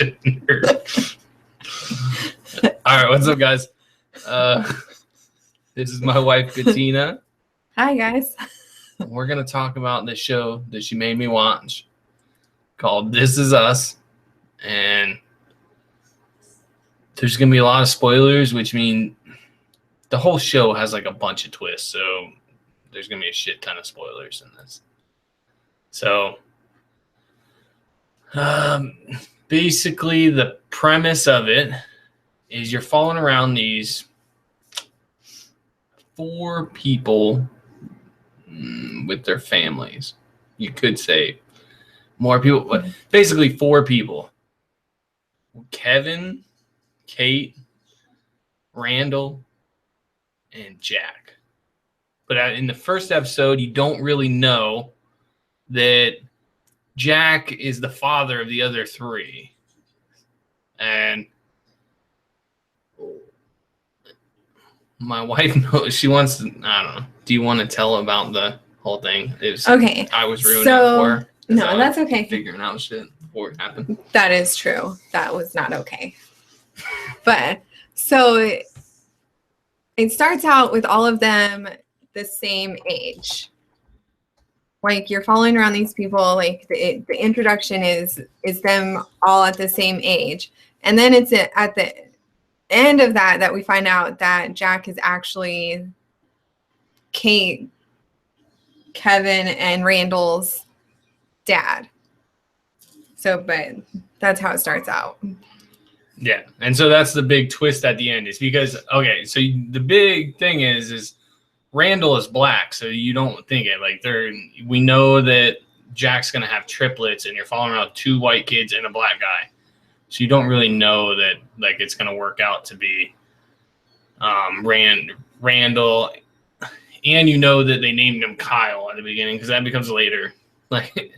gender. All right, what's up, guys? This is my wife, Bettina. Hi, guys. We're going to talk about the show that she made me watch called This Is Us. And there's going to be a lot of spoilers, which mean the whole show has like a bunch of twists. So there's going to be a shit ton of spoilers in this. So basically the premise of it is you're following around these 4 people with their families. You could say more people, but basically 4 people. Kevin, Kate, Randall, and Jack. But in the first episode, you don't really know that Jack is the father of the other 3. And my wife knows. She wants to, I don't know. Do you want to tell about the whole thing? Okay. I was ruining it for her. No, that's okay. Figuring out shit before it happened. That is true. That was not okay. But so it starts out with all of them the same age. Like you're following around these people. Like the introduction is them all at the same age, and then it's at the end of that we find out that Jack is actually Kate, Kevin, and Randall's dad. So, but that's how it starts out. Yeah, and so that's the big twist at the end is because, okay, so the big thing is Randall is black, so you don't think it. Like, we know that Jack's going to have triplets, and you're following around 2 white kids and a black guy. So you don't really know that, like, it's going to work out to be Randall. And you know that they named him Kyle at the beginning because that becomes later. Like,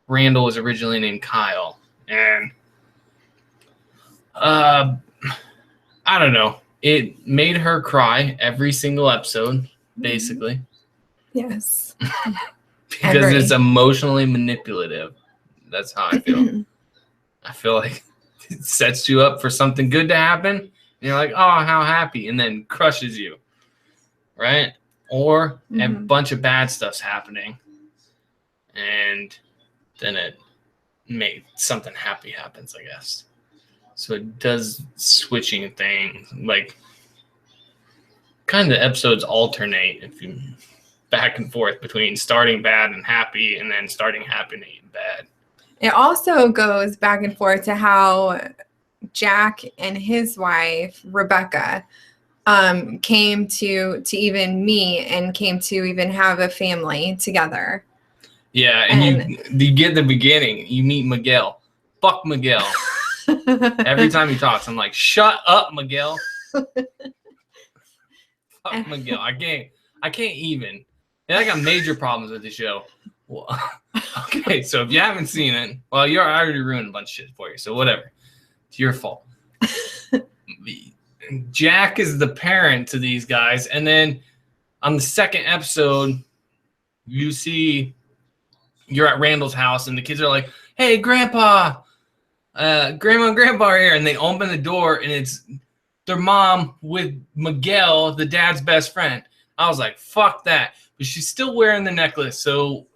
Randall was originally named Kyle. And I don't know. It made her cry every single episode, basically. Yes. Because it's emotionally manipulative. That's how I feel. I feel like it sets you up for something good to happen. And you're like, oh, how happy. And then crushes you. Right? Or a bunch of bad stuff's happening. And then something happy happens, I guess. So it does switching things. Like, kind of episodes alternate if you back and forth between starting bad and happy and then starting happy and bad. It also goes back and forth to how Jack and his wife, Rebecca, came to even meet and came to even have a family together. Yeah, and you get the beginning. You meet Miguel. Fuck Miguel. Every time he talks, I'm like, shut up, Miguel. Fuck Miguel. I can't even. And I got major problems with the show. Well, okay, so if you haven't seen it, well, I already ruined a bunch of shit for you, so whatever. It's your fault. Jack is the parent to these guys, and then on the second episode, you see you're at Randall's house, and the kids are like, hey, Grandpa, Grandma and Grandpa are here, and they open the door, and it's their mom with Miguel, the dad's best friend. I was like, fuck that. But she's still wearing the necklace, so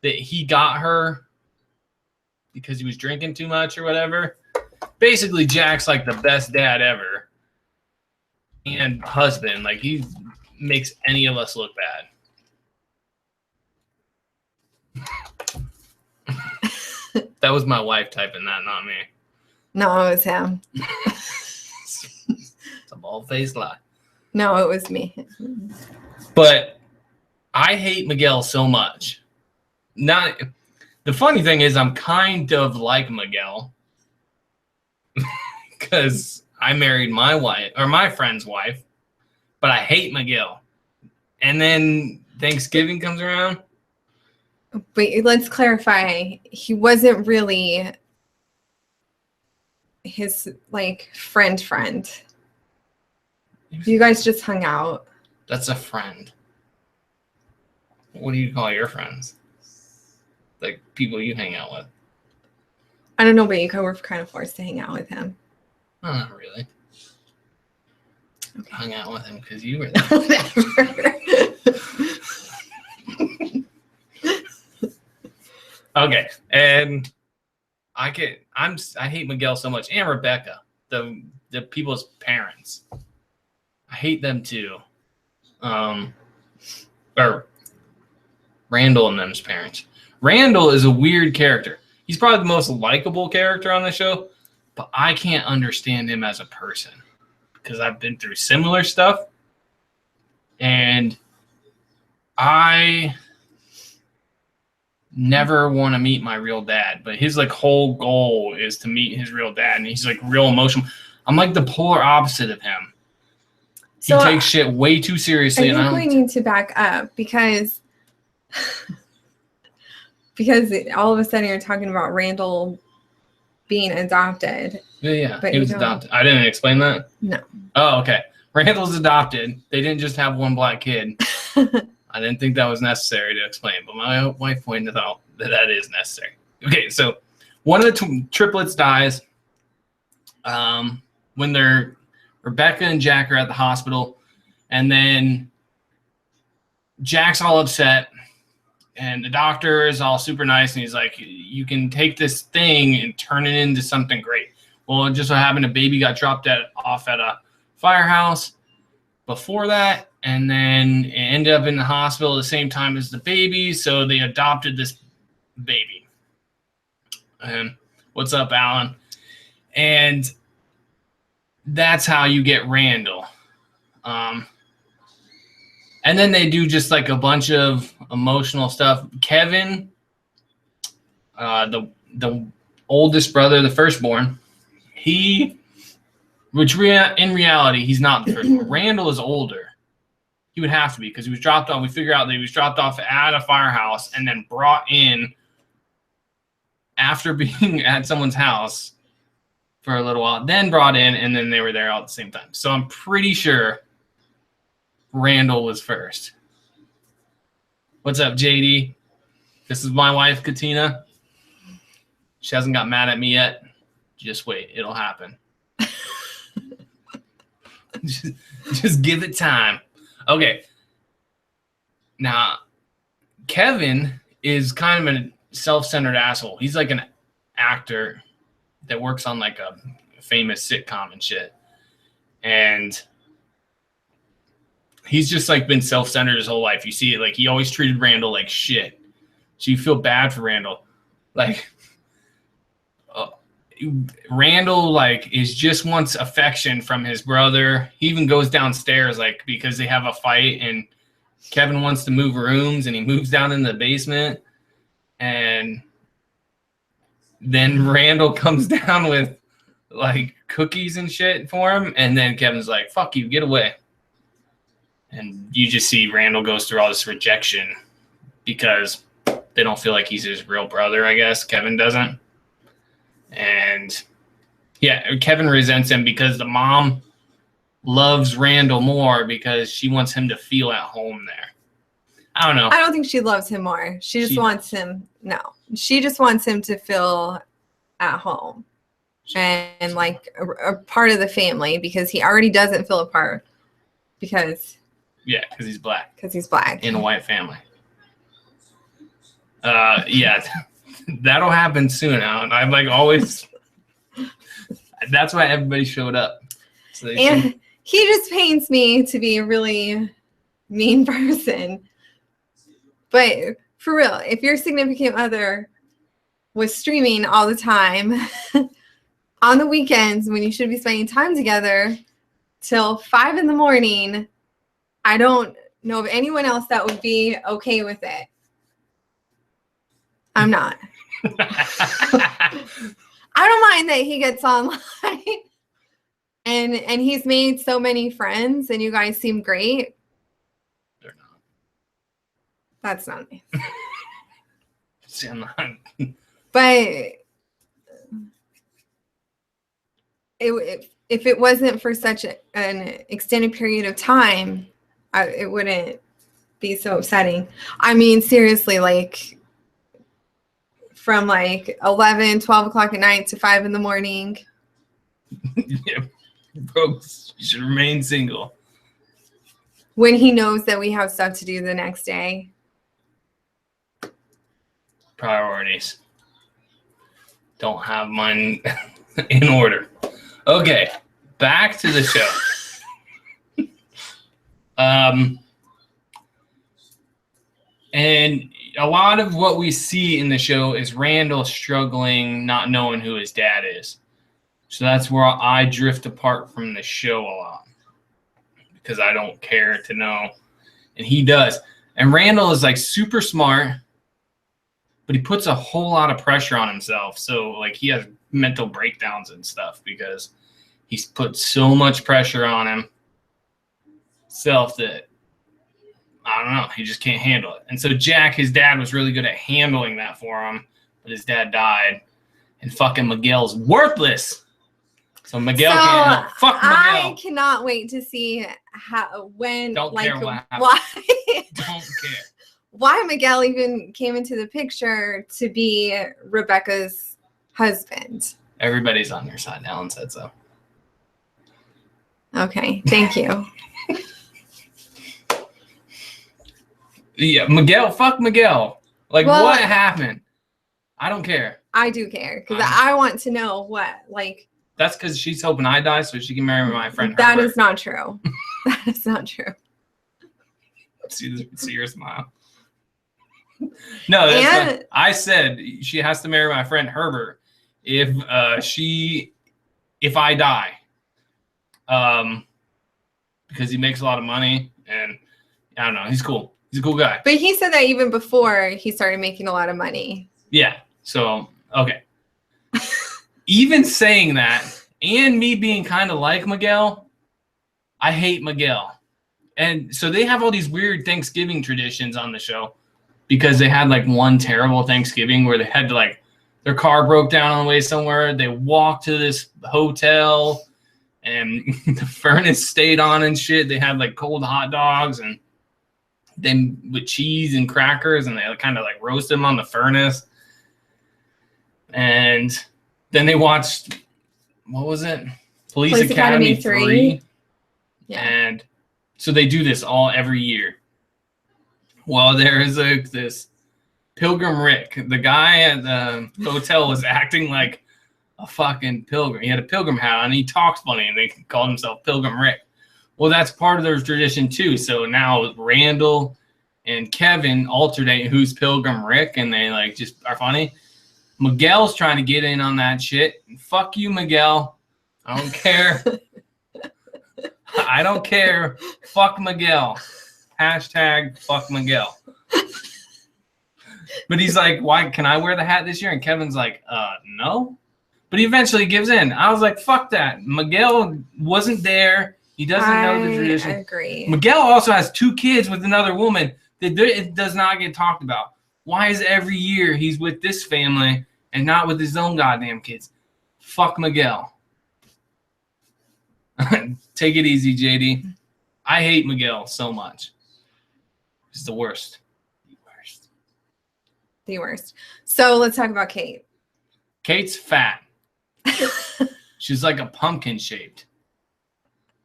that he got her because he was drinking too much or whatever. Basically, Jack's like the best dad ever. And husband. Like, he makes any of us look bad. That was my wife typing that, not me. No, it was him. It's a bald-faced lie. No, it was me. But I hate Miguel so much. The funny thing is I'm kind of like Miguel because I married my wife or my friend's wife, but I hate Miguel. And then Thanksgiving comes around. Wait, let's clarify. He wasn't really his like friend. You guys just hung out. That's a friend. What do you call your friends? Like people you hang out with. I don't know, but you were kind of forced to hang out with him. Oh, not really. Okay. Hung out with him because you were there. Whatever. Okay, and I hate Miguel so much, and Rebecca, the people's parents. I hate them too. Or Randall and them's parents. Randall is a weird character. He's probably the most likable character on the show, but I can't understand him as a person because I've been through similar stuff, and I never want to meet my real dad, but his like whole goal is to meet his real dad, and he's like real emotional. I'm like the polar opposite of him. So he takes shit way too seriously. I think we need to back up because all of a sudden you're talking about Randall being adopted. Yeah, but he was adopted. I didn't explain that? No. Oh, okay. Randall's adopted. They didn't just have one black kid. I didn't think that was necessary to explain, but my wife pointed out that is necessary. Okay, so one of the triplets dies when Rebecca and Jack are at the hospital, and then Jack's all upset, and the doctor is all super nice, and he's like, you can take this thing and turn it into something great. Well, it just so happened a baby got dropped off at a firehouse before that, and then it ended up in the hospital at the same time as the baby, so they adopted this baby. And what's up, Alan? And that's how you get Randall. And then they do just like a bunch of emotional stuff. Kevin, the oldest brother, the firstborn, in reality, he's not the firstborn. Randall is older. He would have to be because he was dropped off. We figure out that he was dropped off at a firehouse and then brought in after being at someone's house for a little while, then brought in, and then they were there all at the same time. So I'm pretty sure Randall was first. What's up, JD? This is my wife, Katina. She hasn't got mad at me yet. Just wait. It'll happen. just give it time. Okay. Now, Kevin is kind of a self-centered asshole. He's like an actor that works on like a famous sitcom and shit. And he's just like been self-centered his whole life. You see it, like he always treated Randall like shit. So you feel bad for Randall. Like Randall like is just wants affection from his brother. He even goes downstairs like because they have a fight and Kevin wants to move rooms and he moves down in the basement, and then Randall comes down with like cookies and shit for him, and then Kevin's like, fuck you, get away. And you just see Randall goes through all this rejection because they don't feel like he's his real brother, I guess. Kevin doesn't. And yeah, Kevin resents him because the mom loves Randall more because she wants him to feel at home there. I don't know. I don't think she loves him more. She just wants him. No, she just wants him to feel at home and like a part of the family because he already doesn't feel a part because he's black. Because he's black in a white family. Yeah, that'll happen soon, Alan. I'm like always. That's why everybody showed up. So he just paints me to be a really mean person. But for real, if your significant other was streaming all the time on the weekends when you should be spending time together till 5 a.m, I don't know of anyone else that would be okay with it. I'm not. I don't mind that he gets online and he's made so many friends and you guys seem great. They're not. That's not me. See, I'm not. But if it wasn't for such an extended period of time, it wouldn't be so upsetting. I mean, seriously, like from like 11, 12 o'clock at night to 5 in the morning. Yeah, bro, you should remain single. When he knows that we have stuff to do the next day. Priorities. Don't have mine in order. Okay, back to the show. And a lot of what we see in the show is Randall struggling, not knowing who his dad is. So that's where I drift apart from the show a lot because I don't care to know. And he does. And Randall is like super smart, but he puts a whole lot of pressure on himself. So like he has mental breakdowns and stuff because he's put so much pressure on himself that I don't know, he just can't handle it. And so Jack, his dad, was really good at handling that for him, but his dad died, and fucking Miguel's worthless. So Miguel can't help. Fuck Miguel. I cannot wait to see when, don't like, care what happens. why, Don't care. why Miguel even came into the picture to be Rebecca's husband. Everybody's on your side. Alan said so. Okay, thank you. Yeah, Miguel, fuck Miguel. Like, Well, what happened? I don't care. I do care because I want to know what, like. That's because she's hoping I die so she can marry my friend. That Herbert. is not true. That is not true. See your smile. No, that's not, I said she has to marry my friend Herbert if I die. Because he makes a lot of money and I don't know, he's cool. He's a cool guy. But he said that even before he started making a lot of money. Yeah. So, okay. Even saying that and me being kind of like Miguel, I hate Miguel. And so they have all these weird Thanksgiving traditions on the show because they had like one terrible Thanksgiving where they had to like their car broke down on the way somewhere. They walked to this hotel and the furnace stayed on and shit. They had like cold hot dogs and then with cheese and crackers and they kind of like roast them on the furnace. And then they watched, what was it? Police Academy 3. Yeah. And so they do this every year. Well, there is this Pilgrim Rick. The guy at the hotel was acting like a fucking pilgrim. He had a pilgrim hat on and he talked funny and they called himself Pilgrim Rick. Well, that's part of their tradition too. So now Randall and Kevin alternate who's Pilgrim Rick and they like just are funny. Miguel's trying to get in on that shit. Fuck you, Miguel. I don't care. I don't care. Fuck Miguel. Hashtag fuck Miguel. But he's like, why can I wear the hat this year? And Kevin's like, no. But he eventually gives in. I was like, fuck that. Miguel wasn't there. He doesn't know the tradition. I agree. Miguel also has 2 kids with another woman that it does not get talked about. Why is every year he's with this family and not with his own goddamn kids? Fuck Miguel. Take it easy, JD. I hate Miguel so much. He's the worst. The worst. So let's talk about Kate. Kate's fat. She's like a pumpkin shaped.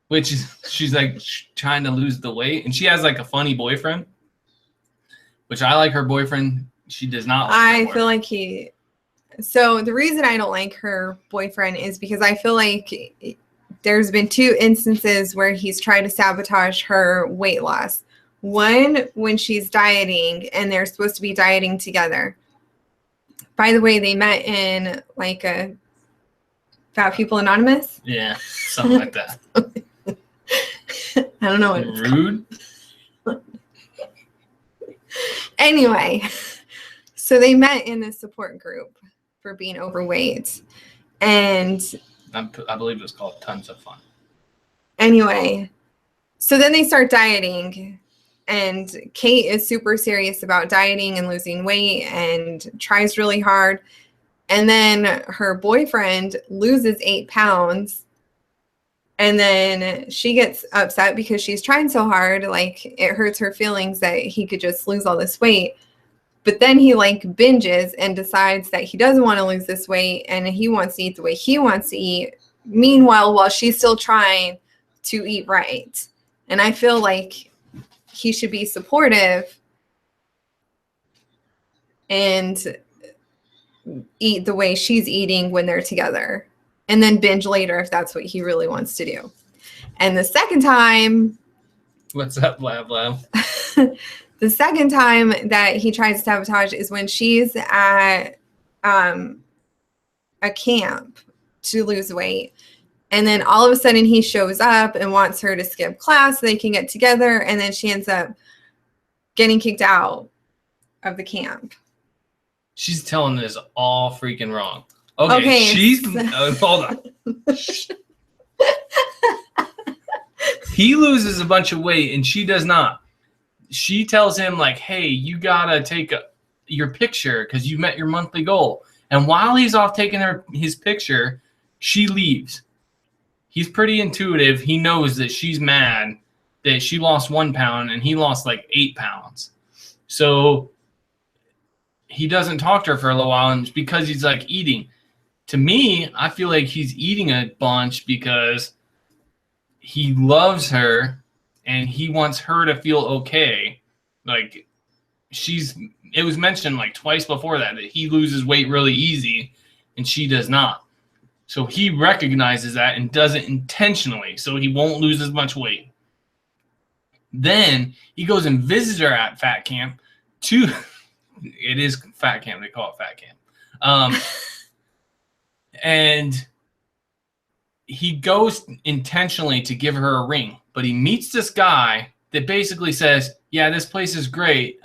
Which is, she's like trying to lose the weight. And she has like a funny boyfriend. Which I like her boyfriend. She does not like I feel like so the reason I don't like her boyfriend is because I feel like there's been 2 instances where he's tried to sabotage her weight loss. One, when she's dieting and they're supposed to be dieting together. By the way, they met in like a Fat People Anonymous. Yeah, something like that. I don't know what it's Rude. called. Anyway, so they met in this support group for being overweight. And I believe it was called Tons of Fun. Anyway, so then they start dieting. And Kate is super serious about dieting and losing weight and tries really hard. And then her boyfriend loses 8 pounds. And then she gets upset because she's trying so hard. Like, it hurts her feelings that he could just lose all this weight. But then he like binges and decides that he doesn't want to lose this weight and he wants to eat the way he wants to eat. Meanwhile, while she's still trying to eat right. And I feel like he should be supportive and eat the way she's eating when they're together. And then binge later if that's what he really wants to do. And the second time... What's up, Lab Lab? The second time that he tries to sabotage is when she's at a camp to lose weight. And then all of a sudden he shows up and wants her to skip class so they can get together. And then she ends up getting kicked out of the camp. She's telling this all freaking wrong. Okay. She's hold on. He loses a bunch of weight and she does not. She tells him like, hey, you gotta take your picture because you met your monthly goal. And while he's off taking his picture, she leaves. He's pretty intuitive. He knows that she's mad that she lost 1 pound and he lost like 8 pounds. So he doesn't talk to her for a little while, and it's because he's like eating. To me, I feel like he's eating a bunch because he loves her and he wants her to feel okay. Like it was mentioned like twice before that he loses weight really easy and she does not. So he recognizes that and does it intentionally so he won't lose as much weight. Then he goes and visits her at fat camp it is fat camp. They call it fat camp. And he goes intentionally to give her a ring, but he meets this guy that basically says, yeah, this place is great.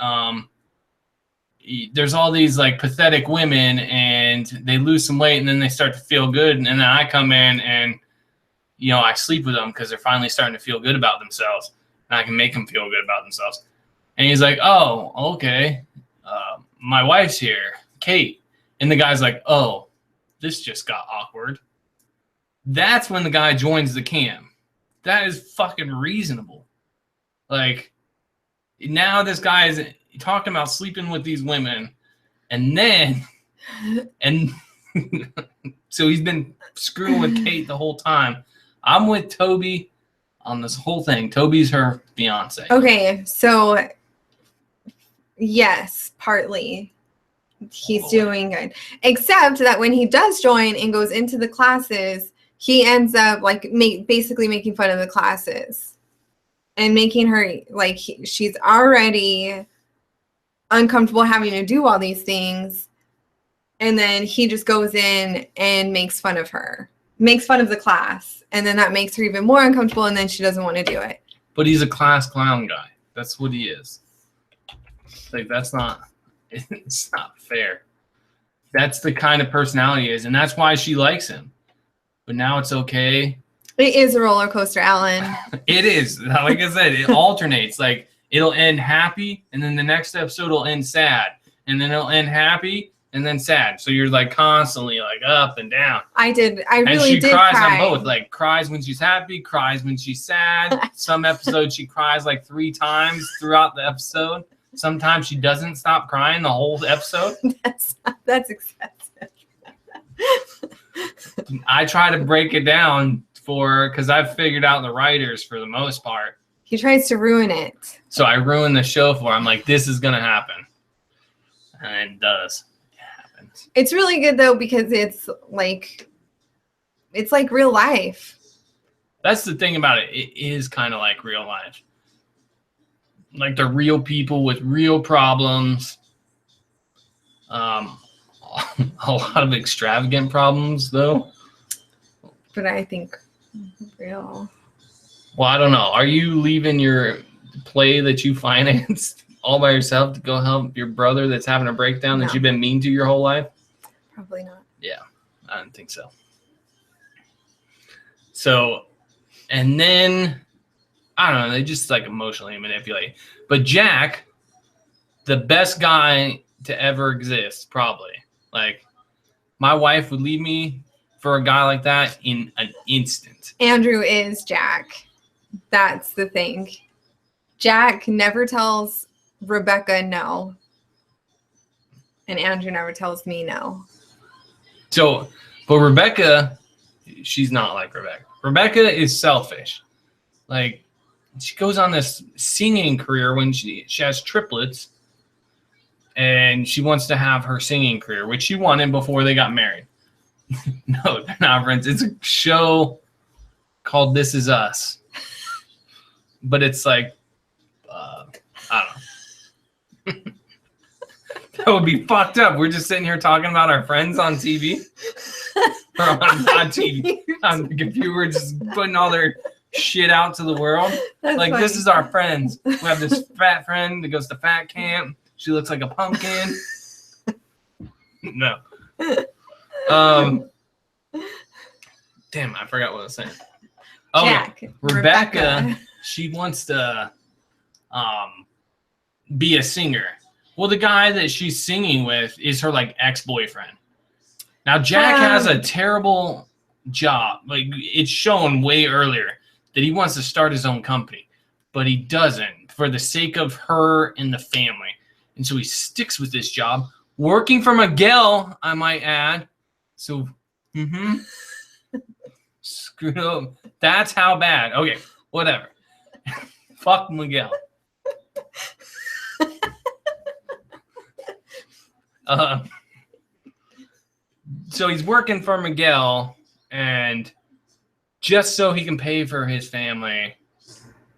There's all these like pathetic women and they lose some weight and then they start to feel good. And then I come in and, I sleep with them because they're finally starting to feel good about themselves and I can make them feel good about themselves. And he's like, oh, okay. My wife's here, Kate. And the guy's like, oh, this just got awkward. That's when the guy joins the camp. That is fucking reasonable. Like, now this guy is talking about sleeping with these women. And so he's been screwing with Kate the whole time. I'm with Toby on this whole thing. Toby's her fiance. Okay, so yes, partly. He's doing good. Except that when he does join and goes into the classes, he ends up like basically making fun of the classes and making her like she's already uncomfortable having to do all these things. And then he just goes in and makes fun of her, makes fun of the class. And then that makes her even more uncomfortable. And then she doesn't want to do it. But he's a class clown guy. That's what he is. Like, it's not fair. That's the kind of personality he is. And that's why she likes him. But now it's okay. It is a roller coaster, Alan. It is. Like I said, it alternates. Like, it'll end happy, and then the next episode will end sad. And then it'll end happy, and then sad. So you're like constantly like up and down. I really did cry. And she cries on both. Like, cries when she's happy, cries when she's sad. Some episodes she cries like 3 times throughout the episode. Sometimes she doesn't stop crying the whole episode. That's excessive. I try to break it down for her because I've figured out the writers for the most part. He tries to ruin it. So I ruin the show for her. I'm like, this is going to happen. And it does. It happens. It's really good, though, because it's like real life. That's the thing about it. It is kind of like real life. Like, they're real people with real problems. A lot of extravagant problems, though. But I think real. Well, I don't know. Are you leaving your play that you financed all by yourself to go help your brother that's having a breakdown that you've been mean to your whole life? Probably not. Yeah, I don't think so. So, and then, I don't know, they just like emotionally manipulate. But Jack, the best guy to ever exist, probably. Like, my wife would leave me for a guy like that in an instant. Andrew is Jack. That's the thing. Jack never tells Rebecca no. And Andrew never tells me no. So, but Rebecca, she's not like Rebecca. Rebecca is selfish. Like, she goes on this singing career when she has triplets, and she wants to have her singing career, which she wanted before they got married. No, they're not friends. It's a show called This Is Us. But it's like, I don't know. That would be fucked up. We're just sitting here talking about our friends on TV. Or on TV. On the computer, just putting all their shit out to the world. That's like, funny. This is our friends. We have this fat friend that goes to fat camp. She looks like a pumpkin. No. Damn, I forgot what I was saying. Oh, Jack, yeah. Rebecca, she wants to be a singer. Well, the guy that she's singing with is her like ex-boyfriend. Now, Jack has a terrible job. Like, it's shown way earlier that he wants to start his own company, but he doesn't for the sake of her and the family. And so he sticks with this job, working for Miguel, I might add. So, screwed up. That's how bad. Okay, whatever. Fuck Miguel. So he's working for Miguel, and just so he can pay for his family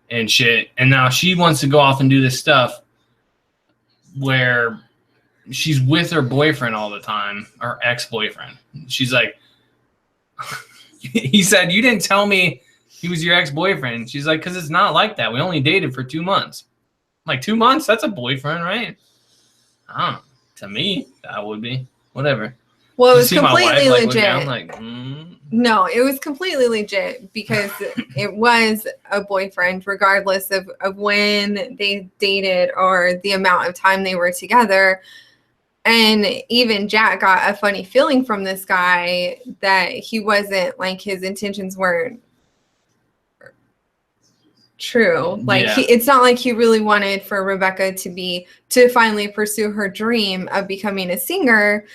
and shit. And now she wants to go off and do this stuff where she's with her boyfriend all the time, her ex-boyfriend. She's like, he said, you didn't tell me he was your ex-boyfriend. She's like, because it's not like that. We only dated for 2 months. I'm like, 2 months? That's a boyfriend, right? I don't know. To me, that would be. Whatever. Well, it was You see my wife, completely like, look legit. down, like, No, it was completely legit because it was a boyfriend, regardless of when they dated or the amount of time they were together. And even Jack got a funny feeling from this guy that he wasn't, like, his intentions weren't true. Like, Yeah. it's not like he really wanted for Rebecca to finally pursue her dream of becoming a singer.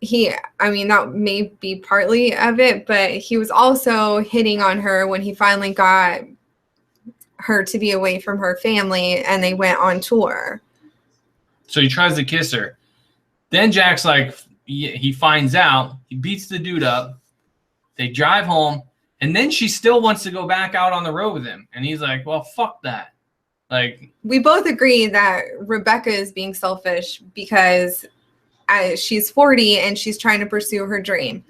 That may be partly of it, but he was also hitting on her when he finally got her to be away from her family and they went on tour. So he tries to kiss her. Then Jack's like, he finds out, he beats the dude up. They drive home, and then she still wants to go back out on the road with him. And he's like, well, fuck that. Like, we both agree that Rebecca is being selfish because she's 40 and she's trying to pursue her dream.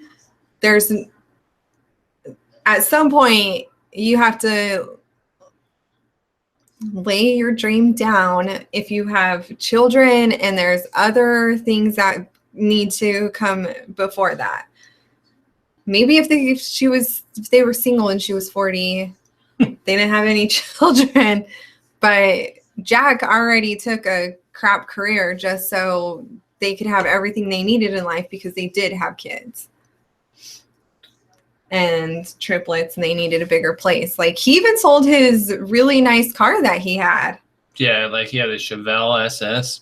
At some point, you have to lay your dream down if you have children, and there's other things that need to come before that. Maybe if they were single and she was 40, they didn't have any children, but Jack already took a crap career just so they could have everything they needed in life because they did have kids and triplets, and they needed a bigger place. Like, he even sold his really nice car that he had. yeah, like he had a Chevelle SS.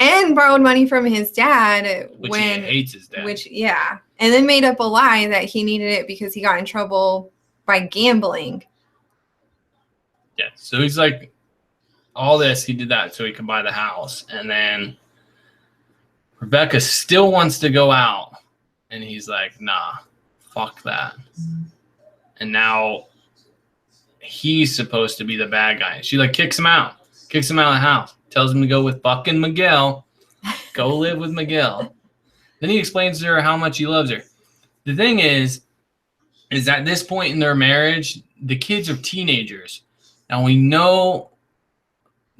And borrowed money from his dad Which he hates his dad. And then made up a lie that he needed it because he got in trouble by gambling. Yeah, so he's like, all this, he did that so he could buy the house. And then Rebecca still wants to go out. And he's like, nah, fuck that. And now he's supposed to be the bad guy. She like kicks him out of the house, tells him to go with fucking Miguel. Go live with Miguel. Then he explains to her how much he loves her. The thing is at this point in their marriage, the kids are teenagers. Now we know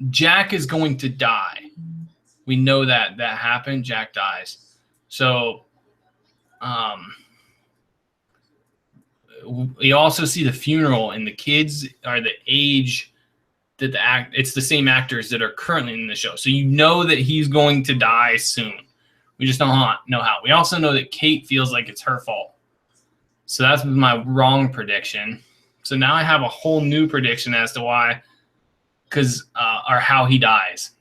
Jack is going to die. We know that happened. Jack dies. So we also see the funeral, and the kids are the age that it's the same actors that are currently in the show. So you know that he's going to die soon. We just don't know how. We also know that Kate feels like it's her fault. So that's my wrong prediction. So now I have a whole new prediction as to why, or how he dies.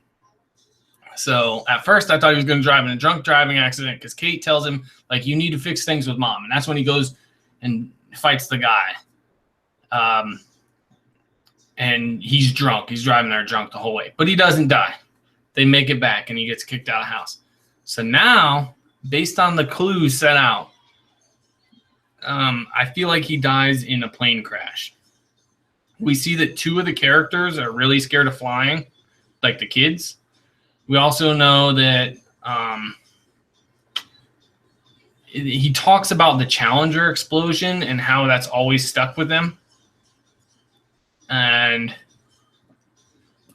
So at first I thought he was going to drive in a drunk driving accident because Kate tells him, like, you need to fix things with mom. And that's when he goes and fights the guy. And he's drunk. He's driving there drunk the whole way. But he doesn't die. They make it back and he gets kicked out of the house. So now, based on the clues set out, I feel like he dies in a plane crash. We see that 2 of the characters are really scared of flying, like the kids. We also know that he talks about the Challenger explosion and how that's always stuck with them. And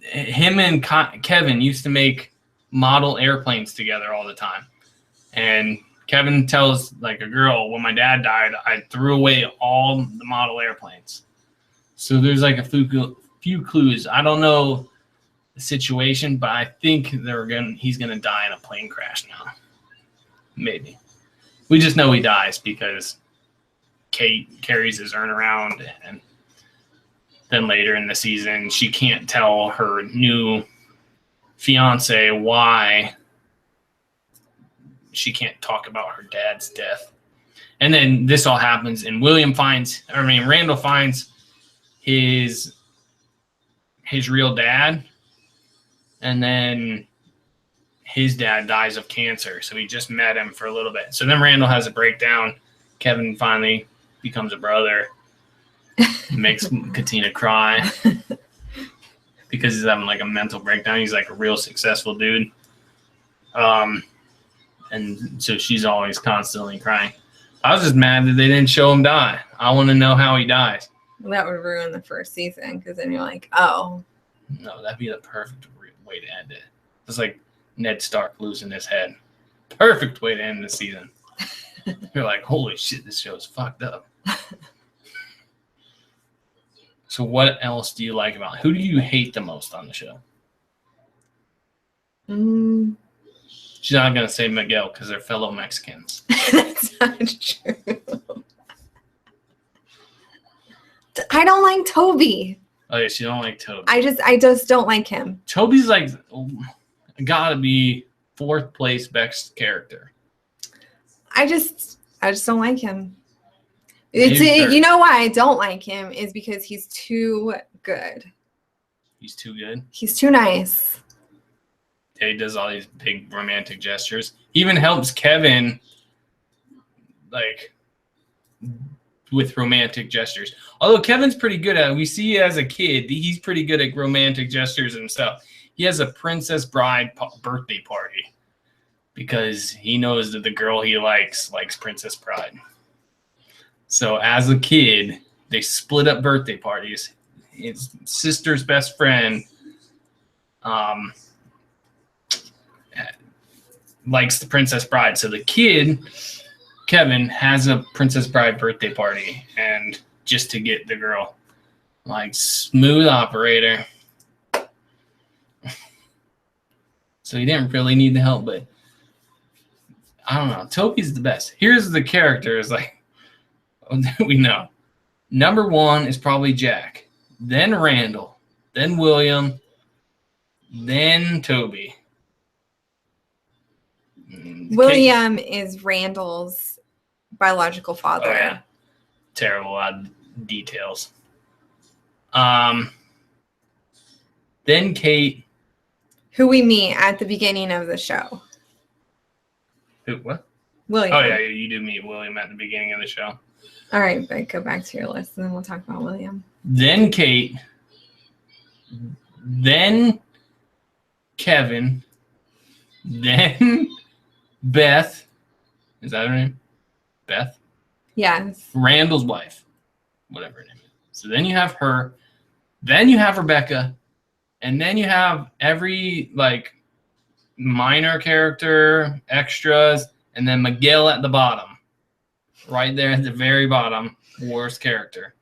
him and Kevin used to make model airplanes together all the time. And Kevin tells, like, a girl, when my dad died, I threw away all the model airplanes. So there's like a few clues. I don't know the situation, but I think he's gonna die in a plane crash now. Maybe. We just know he dies because Kate carries his urn around, and then later in the season, she can't tell her new fiance why she can't talk about her dad's death. And then this all happens, and Randall finds his real dad, and then his dad dies of cancer. So he just met him for a little bit. So then Randall has a breakdown. Kevin finally becomes a brother, makes Katina cry because he's having like a mental breakdown. He's like a real successful dude. And so she's always constantly crying. I was just mad that they didn't show him die. I want to know how he dies. That would ruin the first season because then you're like, oh. No, that'd be the perfect way to end it. It's like Ned Stark losing his head. Perfect way to end the season. You're like, holy shit, this show's fucked up. So what else do you like about it? Who do you hate the most on the show? She's not going to say Miguel because they're fellow Mexicans. That's not true. I don't like Toby. Oh, yeah, she don't like Toby. I just don't like him. Toby's like, gotta be 4th place best character. I just don't like him. You know why I don't like him is because he's too good. He's too good? He's too nice. Yeah, he does all these big romantic gestures. He even helps Kevin, like, with romantic gestures. Although Kevin's pretty good at it. We see as a kid, he's pretty good at romantic gestures and stuff. He has a Princess Bride birthday party because he knows that the girl he likes Princess Bride. So as a kid, they split up birthday parties. His sister's best friend likes the Princess Bride. So the kid, Kevin, has a Princess Bride birthday party, and just to get the girl, like, smooth operator. So he didn't really need the help, but I don't know. Toby's the best. Here's the characters, like, we know. Number 1 is probably Jack, then Randall, then William, then Toby. William is Randall's biological father. Oh, yeah. Terrible details. Then Kate. Who we meet at the beginning of the show. Who? What? William. Oh, yeah, you do meet William at the beginning of the show. All right, but go back to your list, and then we'll talk about William. Then Kate. Then Kevin. Then Beth. Is that her name? Beth? Yes. Randall's wife. Whatever her name is. So then you have her. Then you have Rebecca. And then you have every, like, minor character, extras, and then Miguel at the bottom. Right there at the very bottom. Worst character.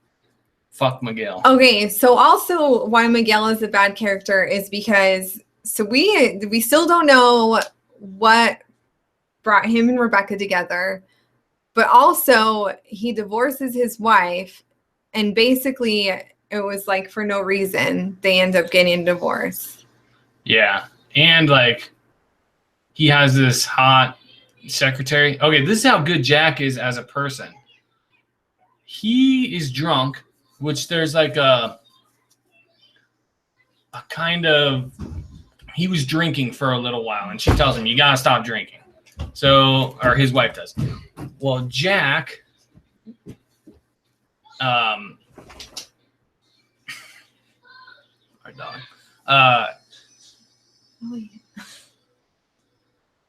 Fuck Miguel. Okay, so also why Miguel is a bad character is because we still don't know what brought him and Rebecca together, but also he divorces his wife, and basically it was like for no reason they end up getting a divorce. Yeah, and like he has this hot secretary. Okay, this is how good Jack is as a person. He is drunk, which there's like a kind of, he was drinking for a little while, and she tells him, you gotta stop drinking. So, or his wife does. Well, Jack, our dog,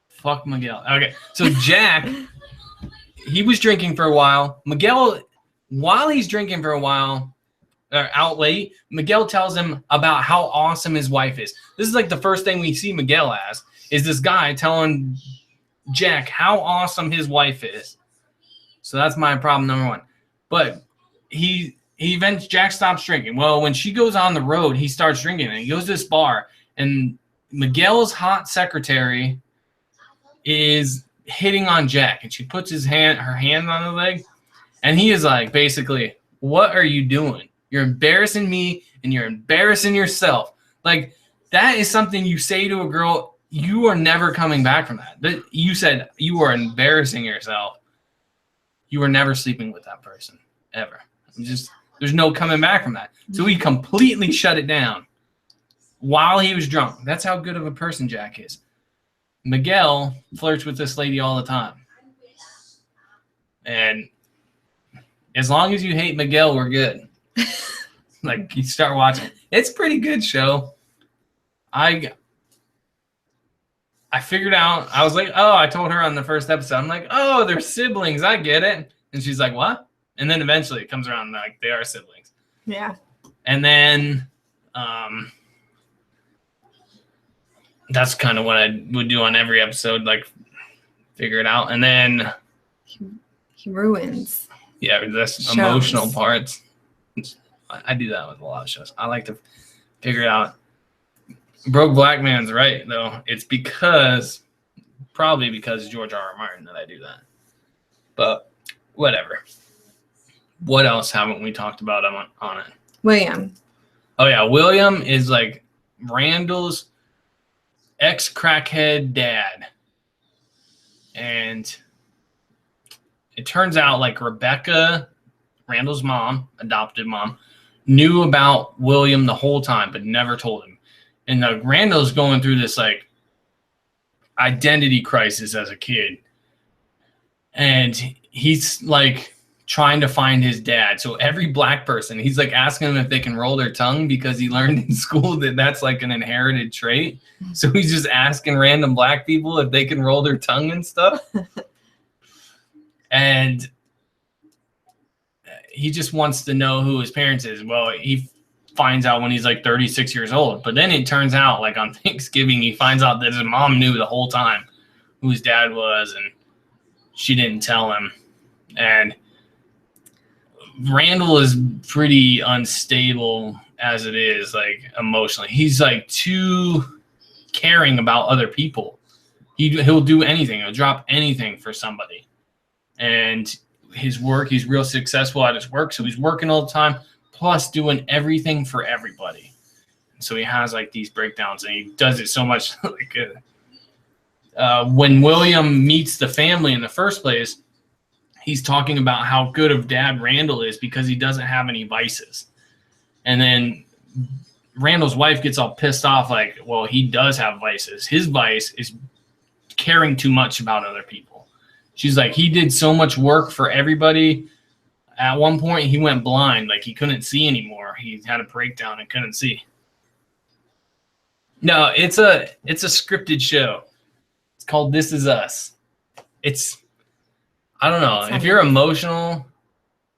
fuck Miguel. Okay, so Jack, he was drinking for a while. Miguel, while he's drinking for a while, out late, Miguel tells him about how awesome his wife is. This is like the first thing we see Miguel as, is this guy telling Jack how awesome his wife is. So that's my problem number one. But Jack stops drinking. Well, when she goes on the road, he starts drinking, and he goes to this bar, and Miguel's hot secretary is hitting on Jack, and she puts her hand on the leg, and he is like, basically, what are you doing? You're embarrassing me, and you're embarrassing yourself. Like, that is something you say to a girl. You are never coming back from that. You said you are embarrassing yourself. You are never sleeping with that person, ever. There's no coming back from that. So he completely shut it down while he was drunk. That's how good of a person Jack is. Miguel flirts with this lady all the time. And as long as you hate Miguel, we're good. Like, you start watching. It's a pretty good show. I figured out, I was like, oh, I told her on the first episode, I'm like, oh, they're siblings. I get it. And she's like, what? And then eventually it comes around like they are siblings. Yeah. And then that's kind of what I would do on every episode, like figure it out. And then he ruins. Yeah, that's emotional parts. I do that with a lot of shows. I like to figure it out. Broke Black Man's right, though. It's probably because George R.R. Martin that I do that. But whatever. What else haven't we talked about on it? William. Oh, yeah. William is like Randall's ex-crackhead dad. And it turns out like Rebecca, Randall's mom, adopted mom, knew about William the whole time, but never told him. And Randall's going through this like identity crisis as a kid. And he's like trying to find his dad. So every black person, he's like asking them if they can roll their tongue because he learned in school that that's like an inherited trait. So he's just asking random black people if they can roll their tongue and stuff. And he just wants to know who his parents is. Well, he finds out when he's like 36 years old. But then it turns out, like on Thanksgiving, he finds out that his mom knew the whole time who his dad was, and she didn't tell him. And Randall is pretty unstable as it is, like emotionally. He's like too caring about other people. He'll do anything. He'll drop anything for somebody. And his work, he's real successful at his work, so he's working all the time, plus doing everything for everybody. So he has like these breakdowns, and he does it so much. Like when William meets the family in the first place, he's talking about how good of dad Randall is because he doesn't have any vices. And then Randall's wife gets all pissed off, like, well, he does have vices. His vice is caring too much about other people. She's like, he did so much work for everybody. At one point, he went blind. Like, he couldn't see anymore. He had a breakdown and couldn't see. No, it's a scripted show. It's called This Is Us. I don't know. If you're emotional,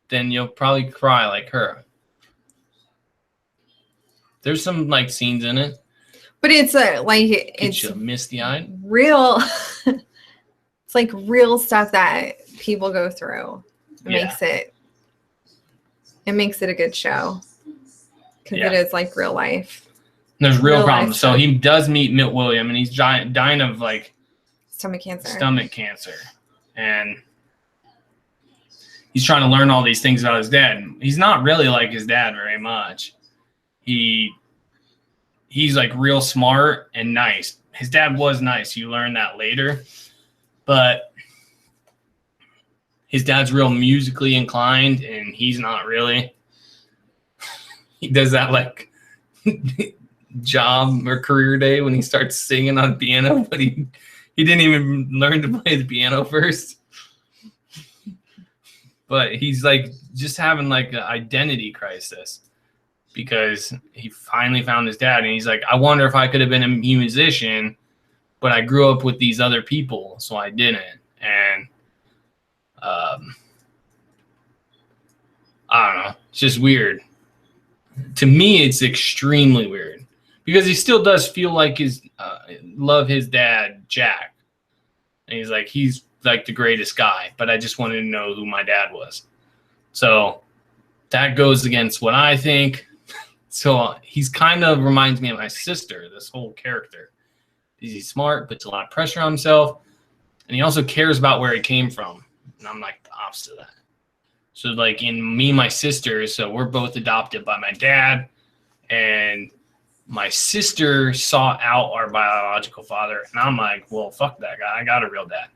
then you'll probably cry like her. There's some like scenes in it. But it's it's misty-eyed. Real. It's like real stuff that people go through. It makes it a good show because it is like real life. There's real problems. So he does meet William, and he's dying of like stomach cancer, and he's trying to learn all these things about his dad. He's not really like his dad very much. He he's like real smart and nice. His dad was nice. You learn that later. But his dad's real musically inclined, and he's not really. He does that like job or career day when he starts singing on piano, but he didn't even learn to play the piano first. But he's like just having like an identity crisis because he finally found his dad, and he's like, I wonder if I could have been a musician, but I grew up with these other people, so I didn't. And I don't know. It's just weird. To me, it's extremely weird because he still does feel like love his dad, Jack. And he's like the greatest guy, but I just wanted to know who my dad was. So that goes against what I think. So he's kind of reminds me of my sister, this whole character. He's smart, puts a lot of pressure on himself, and he also cares about where he came from. And I'm like the opposite of that. So like in me and my sister, so we're both adopted by my dad, and my sister sought out our biological father, and I'm like, well, fuck that guy. I got a real dad.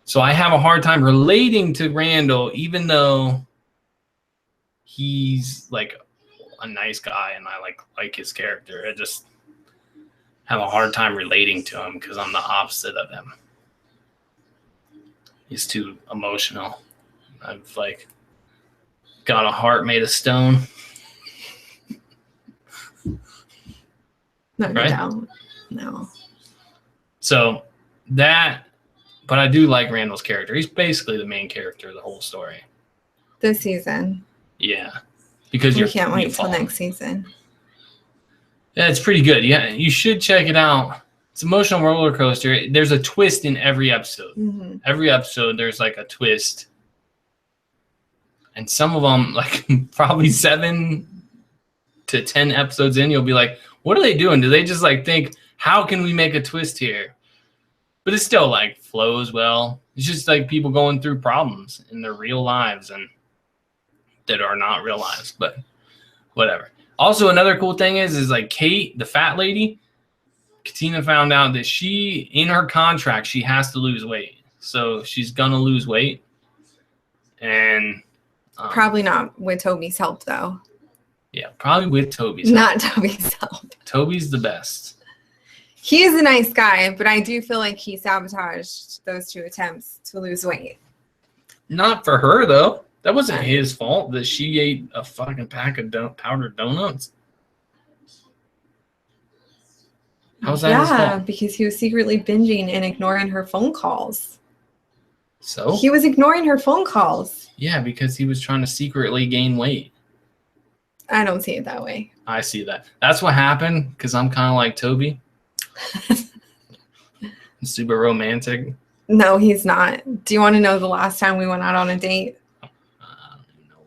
So I have a hard time relating to Randall, even though he's like a nice guy and I like his character. I just have a hard time relating to him because I'm the opposite of him. He's too emotional. I've like got a heart made of stone. No, right? No. So that, but I do like Randall's character. He's basically the main character of the whole story. This season. Yeah. Because we can't wait till next season. Yeah, it's pretty good. Yeah, you should check it out. It's an emotional roller coaster. There's a twist in every episode. Mm-hmm. Every episode, there's like a twist. And some of them, like probably 7 to 10 episodes in, you'll be like, what are they doing? Do they just like think, how can we make a twist here? But it still like flows well. It's just like people going through problems in their real lives and that are not real lives, but whatever. Also, another cool thing is like Kate, the fat lady, Katina found out that she, in her contract, she has to lose weight. So she's going to lose weight. And probably not with Toby's help, though. Yeah, probably with Toby's help. Not Toby's help. Toby's the best. He is a nice guy, but I do feel like he sabotaged those 2 attempts to lose weight. Not for her, though. That wasn't his fault that she ate a fucking pack of powdered donuts. How was that his fault? Yeah, because he was secretly binging and ignoring her phone calls. So? He was ignoring her phone calls. Yeah, because he was trying to secretly gain weight. I don't see it that way. I see that. That's what happened because I'm kind of like Toby. Super romantic. No, he's not. Do you want to know the last time we went out on a date? I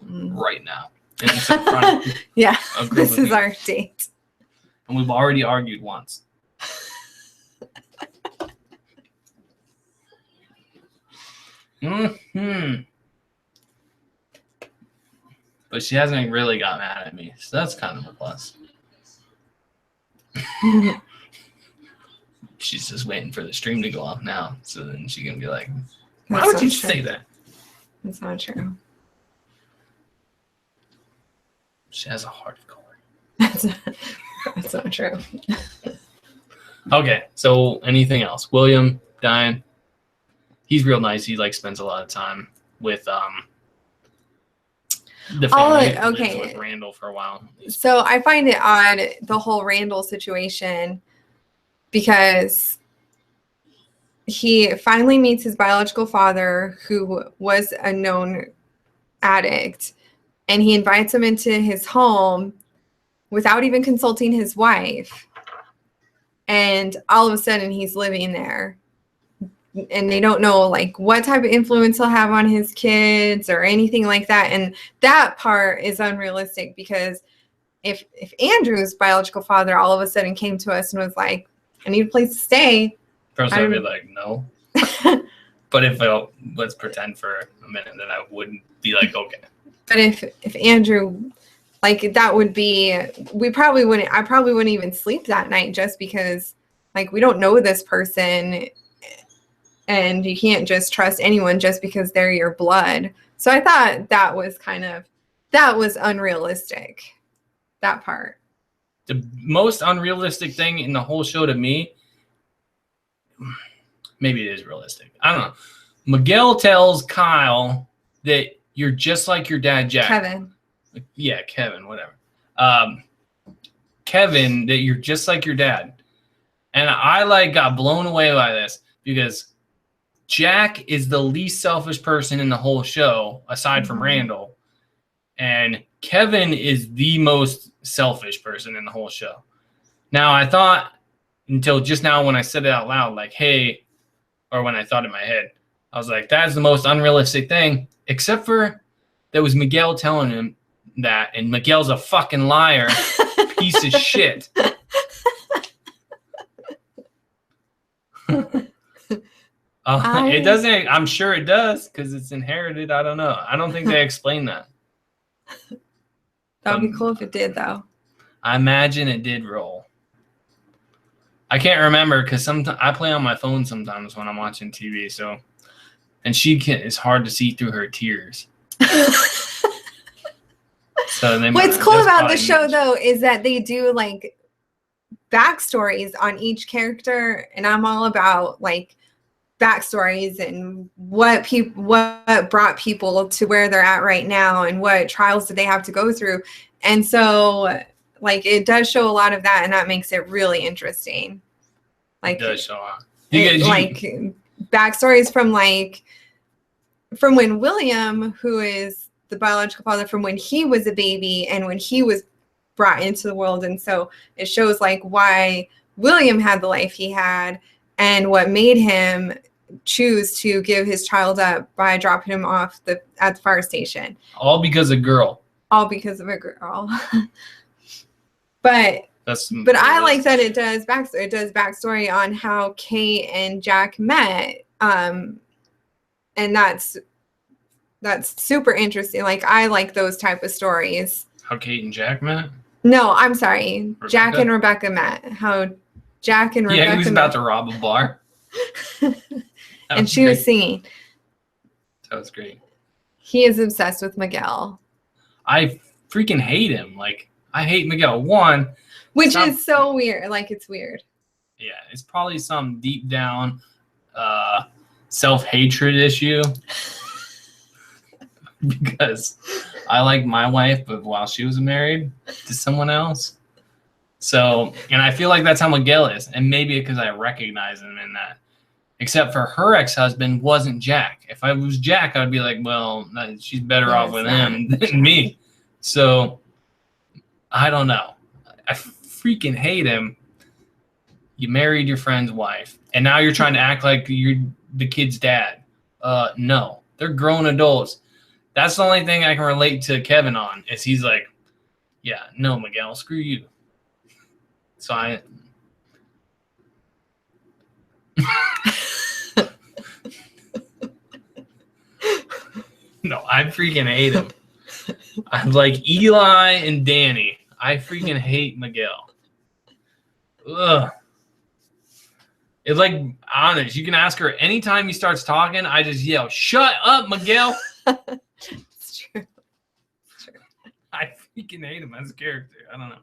don't know. Right now. And it's in front of yeah, this is our date. And we've already argued once. But she hasn't really got mad at me, so that's kind of a plus. She's just waiting for the stream to go off now, so then she can be like, why would you say that? That's not true. She has a heart of gold. That's not true. Okay, so anything else? William, Diane, he's real nice. He like spends a lot of time with the family. Okay. With Randall for a while. So I find it odd, the whole Randall situation, because he finally meets his biological father, who was a known addict, and he invites him into his home without even consulting his wife. And all of a sudden he's living there. And they don't know like what type of influence he'll have on his kids or anything like that. And that part is unrealistic, because if Andrew's biological father all of a sudden came to us and was like, I need a place to stay. First I'd be like, no. But let's pretend for a minute that I wouldn't be like, okay. But if Andrew Like that would be, I probably wouldn't even sleep that night just because like we don't know this person and you can't just trust anyone just because they're your blood. So I thought that was unrealistic, that part. The most unrealistic thing in the whole show to me, maybe it is realistic. I don't know. Miguel tells Kyle that you're just like your dad, Jack. Kevin. Yeah, Kevin, whatever. Kevin, that you're just like your dad. And I like got blown away by this because Jack is the least selfish person in the whole show, aside from Randall. And Kevin is the most selfish person in the whole show. Now, I thought until just now when I said it out loud, like, hey, or when I thought in my head, I was like, that's the most unrealistic thing, except for that was Miguel telling him that, and Miguel's a fucking liar, piece of shit. It doesn't, I'm sure it does, because it's inherited. I don't know. I don't think they explain that. That would be cool if it did, though. I imagine it did roll. I can't remember because sometimes I play on my phone sometimes when I'm watching TV. So, and it's hard to see through her tears. So what's cool about the show though is that they do like backstories on each character, and I'm all about like backstories and what brought people to where they're at right now and what trials did they have to go through. And so like it does show a lot of that, and that makes it really interesting. Like it does show a lot. Like backstories from when William, who is the biological father, from when he was a baby and when he was brought into the world. And so it shows like why William had the life he had and what made him choose to give his child up by dropping him off at the fire station. All because of a girl. All because of a girl. But I like that it does backstory on how Kate and Jack met. And that's super interesting. Like I like those type of stories. How Kate and Jack met? No, I'm sorry. Rebecca? Jack and Rebecca met. How Jack and Rebecca he was about to rob a bar. And she was singing. That was great. He is obsessed with Miguel. I freaking hate him. Like, I hate Miguel. One. Which is so weird. Like, it's weird. Yeah, it's probably some deep down self-hatred issue. Because I like my wife, but while she was married to someone else. So, and I feel like that's how Miguel is. And maybe because I recognize him in that. Except for her ex-husband wasn't Jack. If I was Jack, I'd be like, well, she's better off with him than me. So, I don't know. I freaking hate him. You married your friend's wife. And now you're trying to act like you're the kid's dad. No. They're grown adults. That's the only thing I can relate to Kevin on, is he's like, yeah, no, Miguel, screw you. So no, I freaking hate him. I'm like Eli and Danny. I freaking hate Miguel. Ugh. It's like, honest, you can ask her anytime he starts talking, I just yell, shut up, Miguel. It's true. It's true. I freaking hate him as a character. I don't know.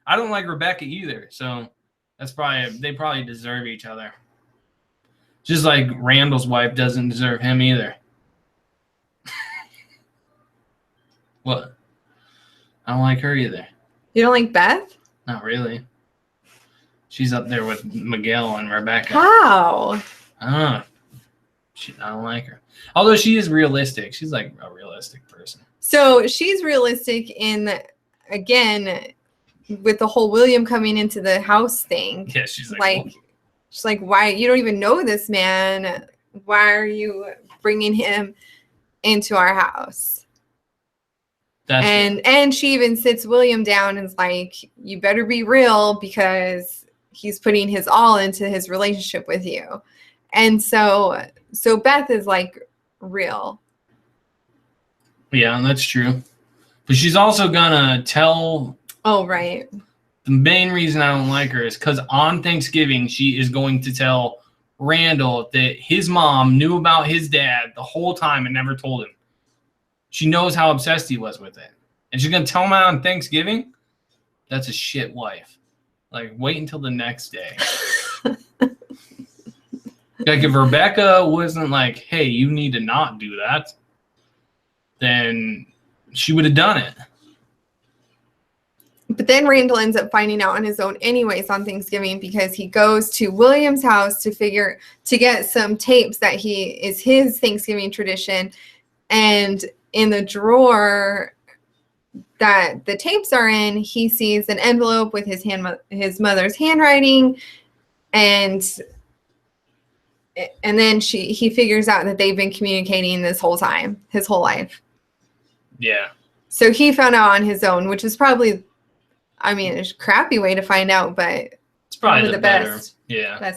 I don't like Rebecca either, so they probably deserve each other. Just like Randall's wife doesn't deserve him either. What? I don't like her either. You don't like Beth? Not really. She's up there with Miguel and Rebecca. How? I don't know. I don't like her. Although she is realistic. She's like a realistic person. So she's realistic again, with the whole William coming into the house thing. Yeah, she's like, why? You don't even know this man. Why are you bringing him into our house? And she even sits William down and is like, you better be real because he's putting his all into his relationship with you. And so Beth is like real. Yeah, that's true. But she's also gonna tell. Oh, right. The main reason I don't like her is because on Thanksgiving she is going to tell Randall that his mom knew about his dad the whole time and never told him. She knows how obsessed he was with it, and she's gonna tell him on Thanksgiving. That's a shit wife. Like, wait until the next day. Like, if Rebecca wasn't like, hey, you need to not do that, then she would have done it. But then Randall ends up finding out on his own anyways on Thanksgiving because he goes to William's house to get some tapes that is his Thanksgiving tradition. And in the drawer that the tapes are in, he sees an envelope with his mother's handwriting, and then he figures out that they've been communicating this whole time, his whole life. Yeah. So he found out on his own, which is probably, I mean, it's a crappy way to find out, but it's probably the best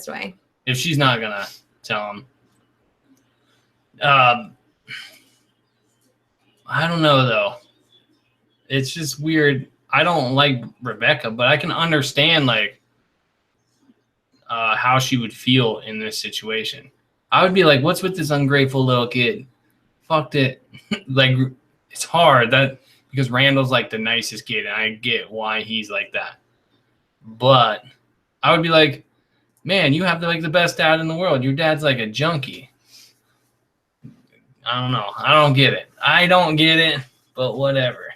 way. If she's not gonna tell him. I don't know though. It's just weird. I don't like Rebecca, but I can understand like how she would feel in this situation. I would be like, what's with this ungrateful little kid? Fucked it. Like, it's hard because Randall's like the nicest kid, and I get why he's like that. But I would be like, man, you have the best dad in the world. Your dad's like a junkie. I don't know. I don't get it, but whatever.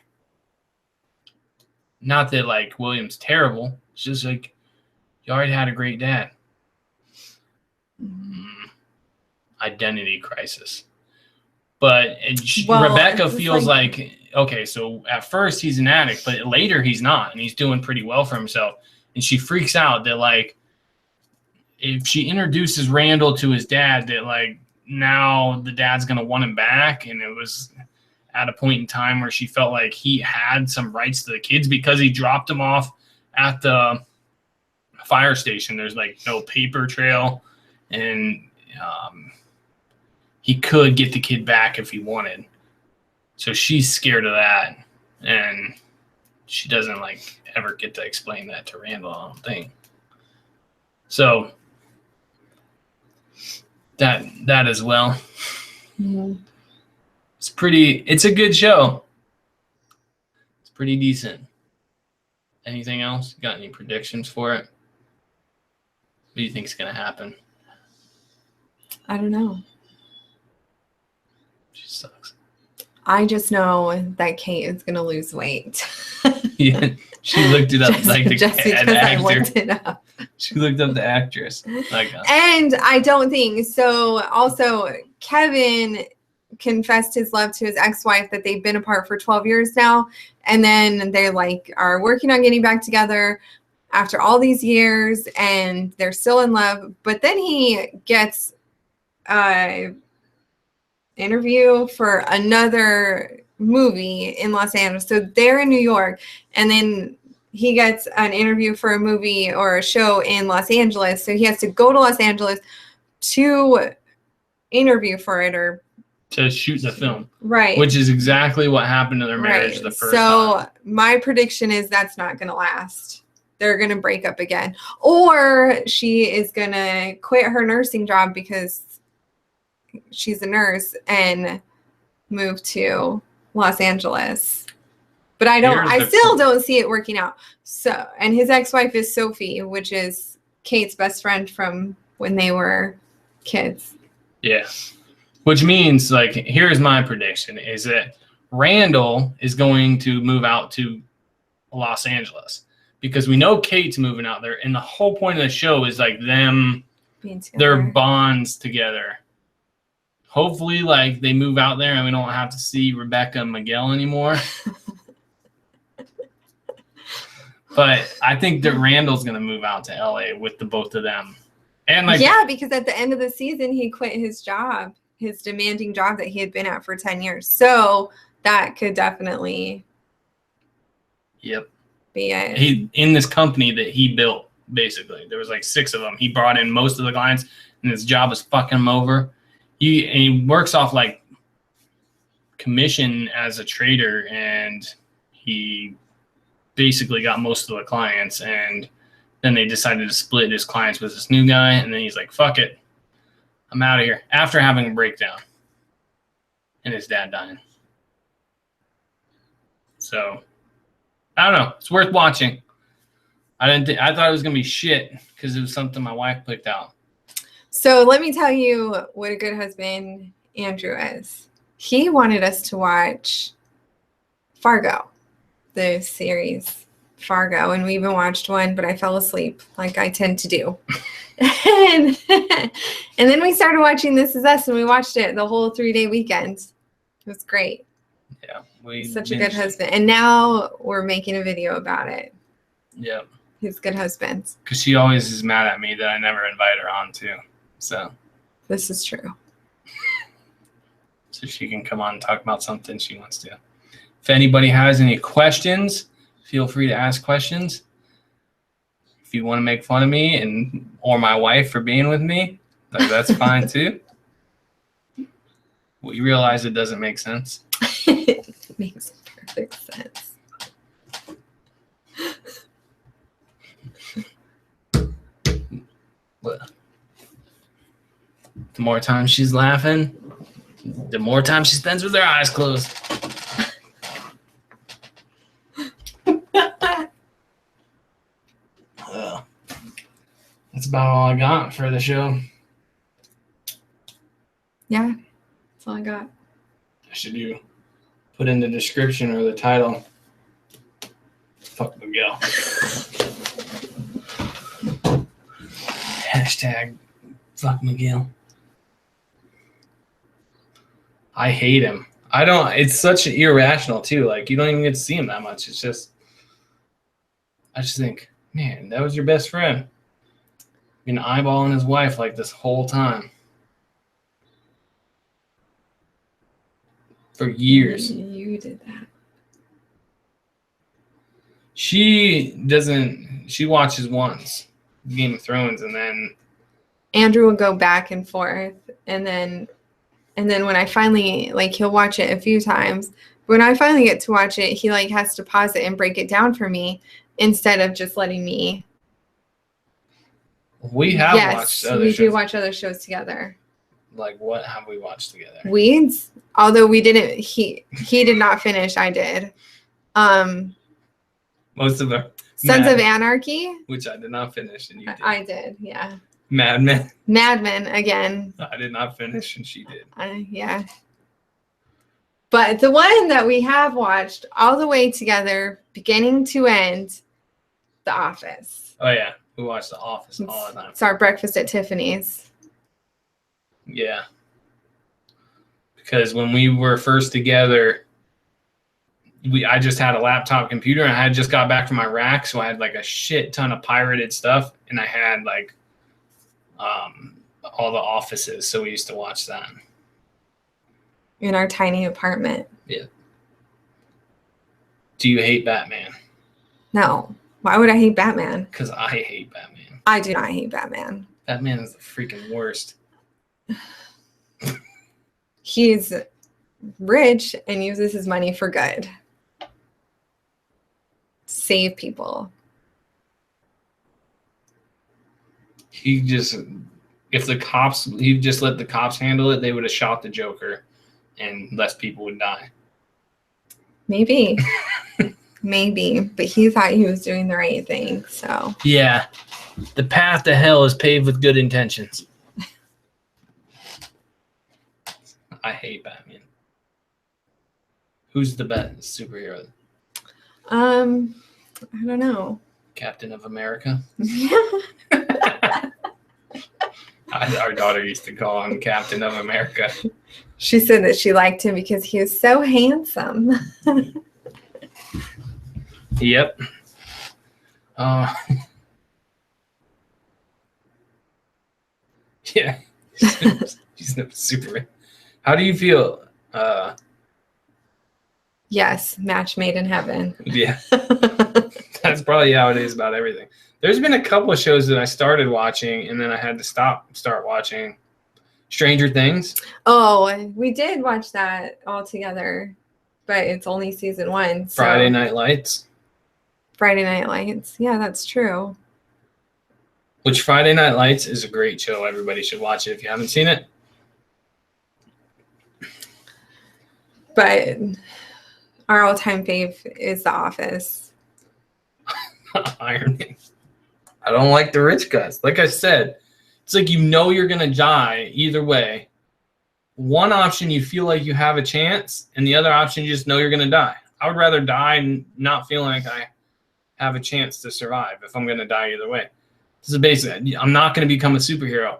Not that like William's terrible. It's just like you already had a great dad. Identity crisis. But Rebecca feels like, okay, so at first he's an addict, but later he's not, and he's doing pretty well for himself. And she freaks out that like if she introduces Randall to his dad, that like now the dad's gonna want him back, and it was at a point in time where she felt like he had some rights to the kids because he dropped them off at the fire station. There's like no paper trail, and he could get the kid back if he wanted. So she's scared of that, and she doesn't like ever get to explain that to Randall, I don't think. So that as well. Mm-hmm. It's a good show. It's pretty decent. Anything else? Got any predictions for it? What do you think is going to happen? I don't know. She sucks. I just know that Kate is going to lose weight. Yeah, she looked it up. just like the because I looked it up. She looked up the actress. And I don't think so. Also, Kevin confessed his love to his ex-wife that they've been apart for 12 years now, and then they like are working on getting back together after all these years, and they're still in love. But then he gets an interview for another movie in Los Angeles. So they're in New York, and then he gets an interview for a movie or a show in Los Angeles. So he has to go to Los Angeles to interview for it or to shoot the film. Right. Which is exactly what happened to their marriage the first time. So my prediction is that's not going to last. They're going to break up again. Or she is going to quit her nursing job because she's a nurse and move to Los Angeles. But I still don't see it working out. So, and his ex-wife is Sophie, which is Kate's best friend from when they were kids. Yeah. Which means, like, here's my prediction, is that Randall is going to move out to Los Angeles. Because we know Kate's moving out there. And the whole point of the show is, like, them, their bonds together. Hopefully, like, they move out there and we don't have to see Rebecca and Miguel anymore. But I think that Randall's going to move out to LA with the both of them. And like, yeah, because at the end of the season, he quit his job, his demanding job that he had been at for 10 years. So that could definitely be it. He in this company that he built, basically. There was like 6 of them. He brought in most of the clients, and his job was fucking him over. He works off like commission as a trader, and he basically got most of the clients, and then they decided to split his clients with this new guy, and then he's like, fuck it, I'm out of here, after having a breakdown and his dad dying. So I don't know, it's worth watching. I thought it was gonna be shit because it was something my wife picked out. So let me tell you what a good husband Andrew is. He wanted us to watch Fargo, the series Fargo, and we even watched one, but I fell asleep like I tend to do. and then we started watching This Is Us, and we watched it the whole 3-day weekend. It was great. Yeah, such a good husband. And now we're making a video about it. Yeah. He's a good husband. Because she always is mad at me that I never invite her on too. So this is true. So she can come on and talk about something she wants to. If anybody has any questions, feel free to ask questions. If you want to make fun of me and or my wife for being with me, like, that's fine too. We realize it doesn't make sense. It makes perfect sense. But the more time she's laughing, the more time she spends with her eyes closed. That's about all I got for the show. Yeah, that's all I got. I should put in the description or the title. Fuck Miguel. Hashtag fuck Miguel. I hate him. It's such irrational too. Like, you don't even get to see him that much. It's just, I just think, man, that was your best friend. Been eyeballing his wife like this whole time. For years. You did that. She watches once Game of Thrones, and then Andrew will go back and forth, and then when I finally, like, he'll watch it a few times. When I finally get to watch it, he like has to pause it and break it down for me instead of just letting me. We have watched other shows. We do watch other shows together. Like, what have we watched together? Weeds. Although we didn't, he did not finish. I did. Most of them. Sons of Anarchy, which I did not finish, and you did. I did. Yeah. Mad Men. Mad Men again. I did not finish, and she did. Yeah. But the one that we have watched all the way together, beginning to end, The Office. Oh yeah, we watched The Office all the time. It's our breakfast at Tiffany's. Yeah. Because when we were first together, I just had a laptop computer, and I had just got back from Iraq, so I had like a shit ton of pirated stuff, and I had like all the Offices, so we used to watch that. In our tiny apartment. Yeah. Do you hate Batman? No. Why would I hate Batman? Because I hate Batman. I do not hate Batman. Batman is the freaking worst. He's rich and uses his money for good. Save people. He'd just let the cops handle it, they would have shot the Joker and less people would die. Maybe. Maybe. But he thought he was doing the right thing, so. Yeah. The path to hell is paved with good intentions. I hate Batman. Who's the best superhero? I don't know. Captain of America? Our daughter used to call him Captain of America. She said that she liked him because he was so handsome. Yep. Yeah. She's no Superman. How do you feel? Yes, match made in heaven. Yeah. That's probably how it is about everything. There's been a couple of shows that I started watching and then I had to start watching. Stranger Things. Oh, we did watch that all together. but it's only season 1. So Friday Night Lights. Friday Night Lights. Yeah, that's true. Which Friday Night Lights is a great show. Everybody should watch it if you haven't seen it. But our all-time fave is The Office. Iron Man. I don't like the rich guys. Like I said, it's like you know you're going to die either way. One option, you feel like you have a chance, and the other option, you just know you're going to die. I would rather die not feeling like I have a chance to survive if I'm going to die either way. This is basically, I'm not going to become a superhero.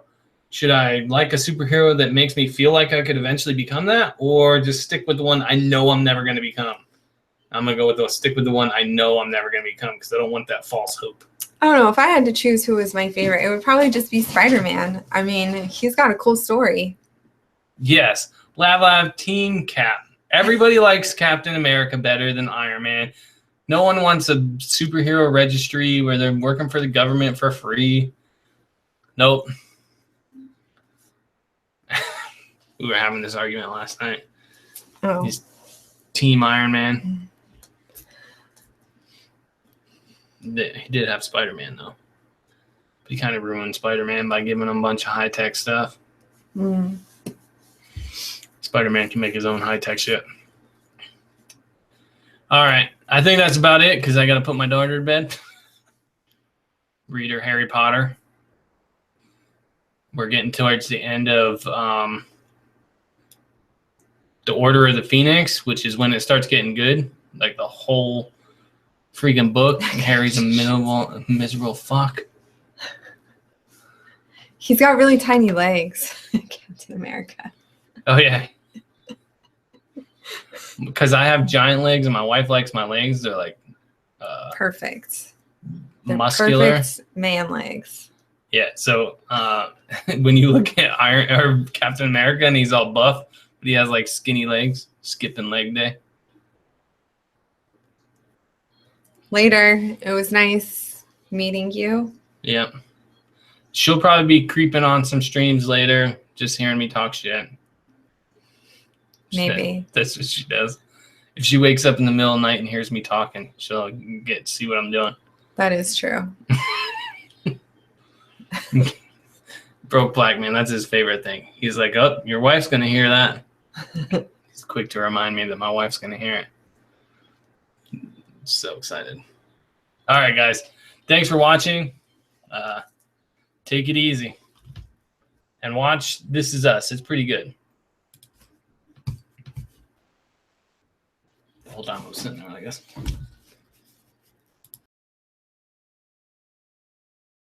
Should I like a superhero that makes me feel like I could eventually become that, or just stick with the one I know I'm never going to become? I'm going to go with stick with the one I know I'm never going to become because I don't want that false hope. I don't know. If I had to choose who was my favorite, it would probably just be Spider-Man. I mean, he's got a cool story. Yes. Lav Team Cap. Everybody likes Captain America better than Iron Man. No one wants a superhero registry where they're working for the government for free. Nope. We were having this argument last night. Oh. He's Team Iron Man. He did have Spider-Man, though. But he kind of ruined Spider-Man by giving him a bunch of high-tech stuff. Mm. Spider-Man can make his own high-tech shit. All right. I think that's about it because I got to put my daughter to bed. Read her Harry Potter. We're getting towards the end of The Order of the Phoenix, which is when it starts getting good. Like the whole freaking book. Harry's a miserable fuck. He's got really tiny legs. Captain America. Oh, yeah. Because I have giant legs and my wife likes my legs. They're like perfect. They're muscular. Perfect man legs. Yeah. So when you look at Captain America and he's all buff, but he has like skinny legs, skipping leg day. Later, it was nice meeting you. Yep. She'll probably be creeping on some streams later, just hearing me talk shit. Maybe. That's what she does. If she wakes up in the middle of the night and hears me talking, she'll get to see what I'm doing. That is true. Broke Black Man, that's his favorite thing. He's like, oh, your wife's going to hear that. He's quick to remind me that my wife's going to hear it. So excited. All right, guys. Thanks for watching. Take it easy. And watch This Is Us. It's pretty good. Hold on, I'm sitting there, I guess.